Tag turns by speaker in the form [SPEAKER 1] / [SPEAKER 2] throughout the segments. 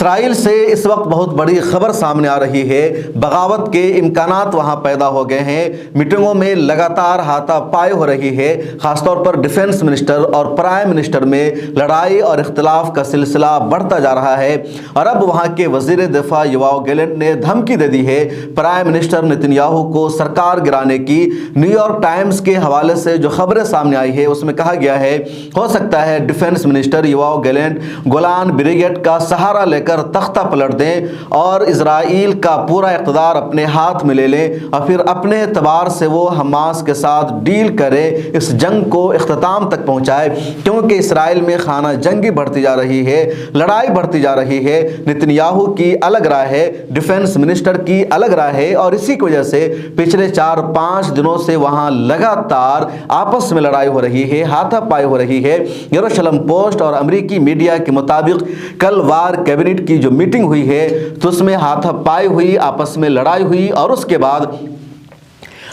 [SPEAKER 1] اسرائیل سے اس وقت بہت بڑی خبر سامنے آ رہی ہے۔ بغاوت کے امکانات وہاں پیدا ہو گئے ہیں۔ میٹنگوں میں لگاتار ہاتھا پائی ہو رہی ہے، خاص طور پر ڈیفنس منسٹر اور پرائم منسٹر میں لڑائی اور اختلاف کا سلسلہ بڑھتا جا رہا ہے۔ اور اب وہاں کے وزیر دفاع یواو گیلنٹ نے دھمکی دے دی ہے پرائم منسٹر نتن یاہو کو سرکار گرانے کی۔ نیو یارک ٹائمز کے حوالے سے جو خبریں سامنے آئی ہے اس میں کہا گیا ہے ہو سکتا ہے ڈیفنس منسٹر یواو گیلنٹ گولان بریگیڈ کا سہارا لے کر تختہ پلٹ دیں اور اسرائیل کا پورا اقتدار اپنے ہاتھ میں لے لیں، اور پھر اپنے اعتبار سے وہ حماس کے ساتھ ڈیل کرے، اس جنگ کو اختتام تک پہنچائے، کیونکہ اسرائیل میں خانہ جنگی بڑھتی جا رہی ہے، لڑائی بڑھتی جا رہی ہے۔ نتن یاہو کی الگ رائے ہے، ڈیفنس منسٹر کی الگ رائے ہے، اور اسی کی وجہ سے پچھلے 4-5 دنوں سے وہاں لگاتار آپس میں لڑائی ہو رہی ہے، ہاتھا پائی ہو رہی ہے۔ یروشلم پوسٹ اور امریکی میڈیا کے مطابق کل وار کیبنٹ کی جو میٹنگ ہوئی ہے تو اس میں ہاتھا پائی ہوئی، آپس میں لڑائی ہوئی، اور اس کے بعد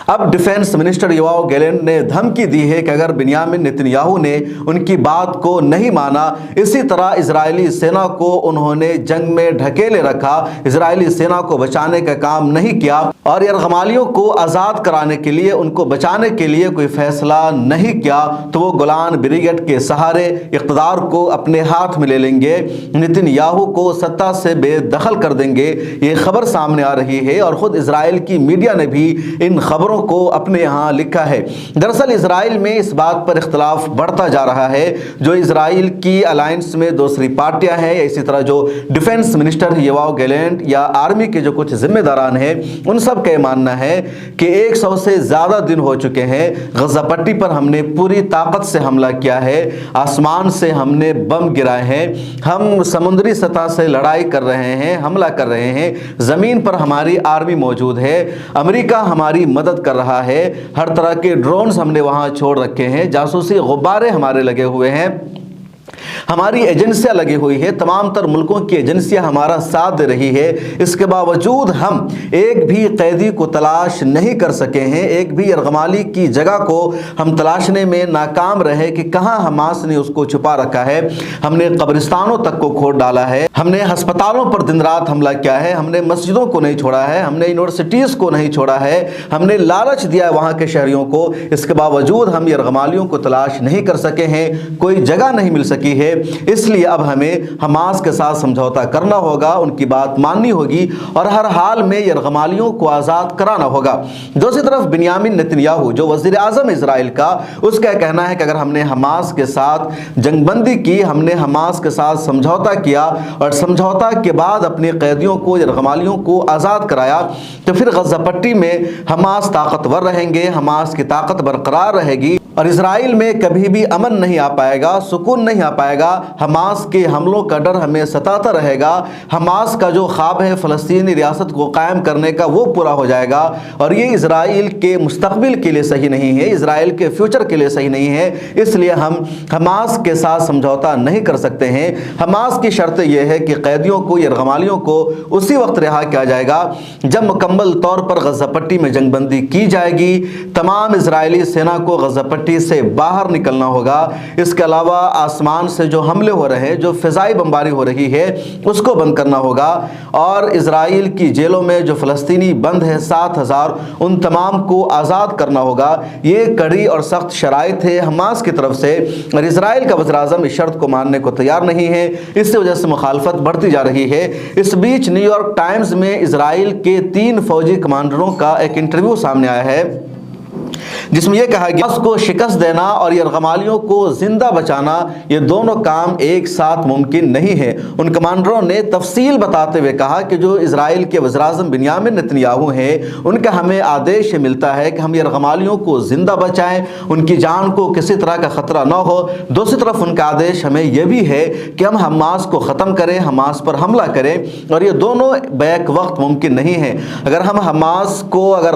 [SPEAKER 1] اب ڈیفنس منسٹر یواو گیلنٹ نے دھمکی دی ہے کہ اگر بنیامین نتن یاہو نے ان کی بات کو نہیں مانا، اسی طرح اسرائیلی سینا کو انہوں نے جنگ میں ڈھکیلے رکھا، اسرائیلی سینا کو بچانے کا کام نہیں کیا اور یرغمالیوں کو آزاد کرانے کے لیے، ان کو بچانے کے لیے کوئی فیصلہ نہیں کیا، تو وہ گولان بریگیڈ کے سہارے اقتدار کو اپنے ہاتھ میں لے لیں گے، نتن یاہو کو سطح سے بے دخل کر دیں گے۔ یہ خبر سامنے آ رہی ہے اور خود اسرائیل کی میڈیا نے بھی ان خبروں کو اپنے یہاں لکھا ہے۔ دراصل اسرائیل میں اس بات پر اختلاف بڑھتا جا رہا ہے، جو اسرائیل کی الائنس میں دوسری پارٹیاں ہیں، اسی طرح جو ڈیفنس منسٹر یواو گیلنٹ یا آرمی کے جو کچھ ذمہ داران ہیں، ان سب کا یہ ماننا ہے کہ 100 سے زیادہ دن ہو چکے ہیں، غزہ پٹی پر ہم نے پوری طاقت سے حملہ کیا ہے، آسمان سے ہم نے بم گرائے ہیں، ہم سمندری سطح سے لڑائی کر رہے ہیں، حملہ کر رہے ہیں، زمین پر ہماری آرمی موجود ہے، امریکہ ہماری مدد کر رہا ہے، ہر طرح کے ڈرونز ہم نے وہاں چھوڑ رکھے ہیں، جاسوسی غبارے ہمارے لگے ہوئے ہیں، ہماری ایجنسیاں لگی ہوئی ہے، تمام تر ملکوں کی ایجنسیاں ہمارا ساتھ دے رہی ہے، اس کے باوجود ہم ایک بھی قیدی کو تلاش نہیں کر سکے ہیں، ایک بھی یرغمالی کی جگہ کو ہم تلاشنے میں ناکام رہے کہ کہاں حماس نے اس کو چھپا رکھا ہے۔ ہم نے قبرستانوں تک کو کھود ڈالا ہے، ہم نے ہسپتالوں پر دن رات حملہ کیا ہے، ہم نے مسجدوں کو نہیں چھوڑا ہے، ہم نے یونیورسٹیز کو نہیں چھوڑا ہے، ہم نے لالچ دیا ہے وہاں کے شہریوں کو، اس کے باوجود ہم یرغمالیوں کو تلاش نہیں کر سکے ہیں، کوئی جگہ نہیں مل سکی ہے، اس لیے اب ہمیں حماس کے ساتھ سمجھوتا کرنا ہوگا، ان کی بات ماننی ہوگی اور ہر حال میں یرغمالیوں کو آزاد کرانا ہوگا۔ دوسری طرف بنیامین نتن یاہو جو وزیر اعظم اسرائیل کا، اس کا کہنا ہے کہ اگر ہم نے حماس کے ساتھ جنگ بندی کی، ہم نے حماس کے ساتھ سمجھوتا کیا اور سمجھوتا کے بعد اپنے قیدیوں کو، یرغمالیوں کو آزاد کرایا، تو پھر غزہ پٹی میں حماس طاقتور رہیں گے، حماس کی طاقت برقرار رہے گی اور اسرائیل میں کبھی بھی امن نہیں آ پائے گا، سکون نہیں آ پائے گا، حماس کے حملوں کا ڈر ہمیں ستاتا رہے گا، حماس کا جو خواب ہے فلسطینی ریاست کو قائم کرنے کا وہ پورا ہو جائے گا، اور یہ اسرائیل کے مستقبل کے لیے صحیح نہیں ہے، اسرائیل کے فیوچر کے لیے صحیح نہیں ہے، اس لیے ہم حماس کے ساتھ سمجھوتا نہیں کر سکتے ہیں۔ حماس کی شرط یہ ہے کہ قیدیوں کو، یرغمالیوں کو اسی وقت رہا کیا جائے گا جب مکمل طور پر غزہ پٹی میں جنگ بندی کی جائے گی، تمام اسرائیلی سینا کو غزہ پٹی سے باہر نکلنا ہوگا، اس کے علاوہ آسمان سے جو حملے ہو رہے ہیں، جو فضائی بمباری ہو رہی ہے، اس کو بند کرنا ہوگا، اور اسرائیل کی جیلوں میں جو فلسطینی بند ہیں 7000، ان تمام کو آزاد کرنا ہوگا۔ یہ کڑی اور سخت شرائط ہے حماس کی طرف سے، اور اسرائیل کا وزیر اعظم اس شرط کو ماننے کو تیار نہیں ہے، اس وجہ سے مخالفت بڑھتی جا رہی ہے۔ اس بیچ نیو یارک ٹائمز میں اسرائیل کے 3 فوجی کمانڈروں کا ایک انٹرویو سامنے آیا ہے، جس میں یہ کہا گیا اس کو شکست دینا اور یرغمالیوں کو زندہ بچانا، یہ دونوں کام ایک ساتھ ممکن نہیں ہے۔ ان کمانڈروں نے تفصیل بتاتے ہوئے کہا کہ جو اسرائیل کے وزیر اعظم بنیامین نتن یاہو ہیں، ان کا ہمیں آدیش ملتا ہے کہ ہم یرغمالیوں کو زندہ بچائیں، ان کی جان کو کسی طرح کا خطرہ نہ ہو۔ دوسری طرف ان کا آدیش ہمیں یہ بھی ہے کہ ہم حماس کو ختم کریں، حماس پر حملہ کریں، اور یہ دونوں بیک وقت ممکن نہیں ہے۔ اگر ہم حماس کو